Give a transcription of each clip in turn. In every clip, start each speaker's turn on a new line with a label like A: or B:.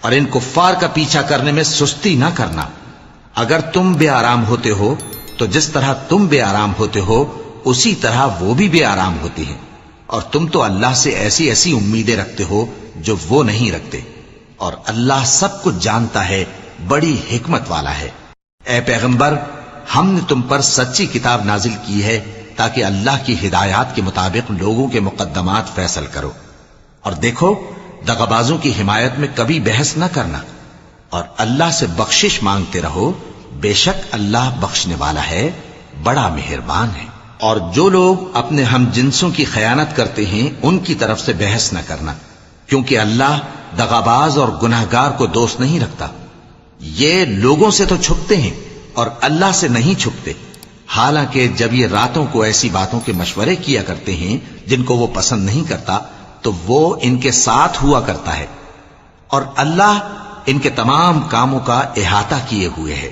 A: اور ان کفار کا پیچھا کرنے میں سستی نہ کرنا۔ اگر تم بے آرام ہوتے ہو تو جس طرح تم بے آرام ہوتے ہو اسی طرح وہ بھی بے آرام ہوتی ہیں، اور تم تو اللہ سے ایسی ایسی امیدیں رکھتے ہو جو وہ نہیں رکھتے، اور اللہ سب کچھ جانتا ہے، بڑی حکمت والا ہے۔ اے پیغمبر، ہم نے تم پر سچی کتاب نازل کی ہے تاکہ اللہ کی ہدایات کے مطابق لوگوں کے مقدمات فیصل کرو، اور دیکھو دغابازوں کی حمایت میں کبھی بحث نہ کرنا، اور اللہ سے بخشش مانگتے رہو، بے شک اللہ بخشنے والا ہے، بڑا مہربان ہے۔ اور جو لوگ اپنے ہم جنسوں کی خیانت کرتے ہیں ان کی طرف سے بحث نہ کرنا، کیونکہ اللہ دغاباز اور گناہگار کو دوست نہیں رکھتا۔ یہ لوگوں سے تو چھپتے ہیں اور اللہ سے نہیں چھپتے، حالانکہ جب یہ راتوں کو ایسی باتوں کے مشورے کیا کرتے ہیں جن کو وہ پسند نہیں کرتا تو وہ ان کے ساتھ ہوا کرتا ہے، اور اللہ ان کے تمام کاموں کا احاطہ کیے ہوئے ہے۔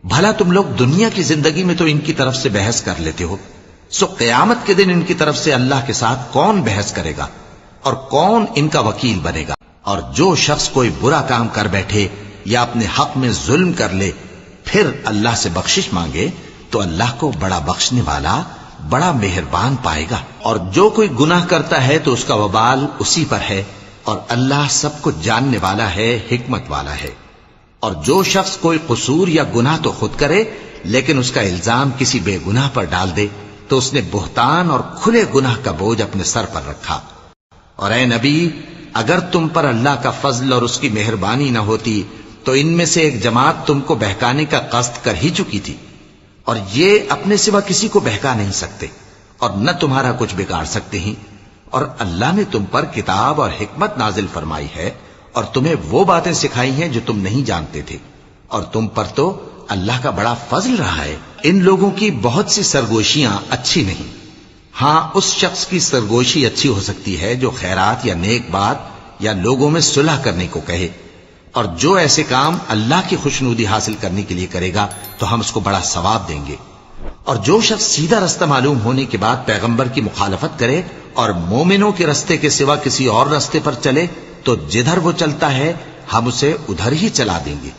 A: بھلا تم لوگ دنیا کی زندگی میں تو ان کی طرف سے بحث کر لیتے ہو، سو قیامت کے دن ان کی طرف سے اللہ کے ساتھ کون بحث کرے گا اور کون ان کا وکیل بنے گا؟ اور جو شخص کوئی برا کام کر بیٹھے یا اپنے حق میں ظلم کر لے پھر اللہ سے بخشش مانگے تو اللہ کو بڑا بخشنے والا، بڑا مہربان پائے گا۔ اور جو کوئی گناہ کرتا ہے تو اس کا وبال اسی پر ہے، اور اللہ سب کو جاننے والا ہے، حکمت والا ہے۔ اور جو شخص کوئی قصور یا گناہ تو خود کرے لیکن اس کا الزام کسی بے گناہ پر ڈال دے تو اس نے بہتان اور کھلے گناہ کا بوجھ اپنے سر پر رکھا۔ اور اے نبی، اگر تم پر اللہ کا فضل اور اس کی مہربانی نہ ہوتی تو ان میں سے ایک جماعت تم کو بہکانے کا قصد کر ہی چکی تھی، اور یہ اپنے سوا کسی کو بہکا نہیں سکتے اور نہ تمہارا کچھ بگاڑ سکتے ہیں۔ اور اللہ نے تم پر کتاب اور حکمت نازل فرمائی ہے اور تمہیں وہ باتیں سکھائی ہیں جو تم نہیں جانتے تھے، اور تم پر تو اللہ کا بڑا فضل رہا ہے۔ ان لوگوں کی بہت سی سرگوشیاں اچھی نہیں، ہاں اس شخص کی سرگوشی اچھی ہو سکتی ہے جو خیرات یا نیک بات یا لوگوں میں صلح کرنے کو کہے، اور جو ایسے کام اللہ کی خوشنودی حاصل کرنے کے لیے کرے گا تو ہم اس کو بڑا ثواب دیں گے۔ اور جو شخص سیدھا رستہ معلوم ہونے کے بعد پیغمبر کی مخالفت کرے اور مومنوں کے رستے کے سوا کسی اور رستے پر چلے تو جدھر وہ چلتا ہے ہم اسے ادھر ہی چلا دیں گے،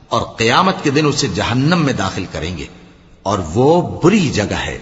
A: اور قیامت کے دن اسے جہنم میں داخل کریں گے، اور وہ بری جگہ ہے۔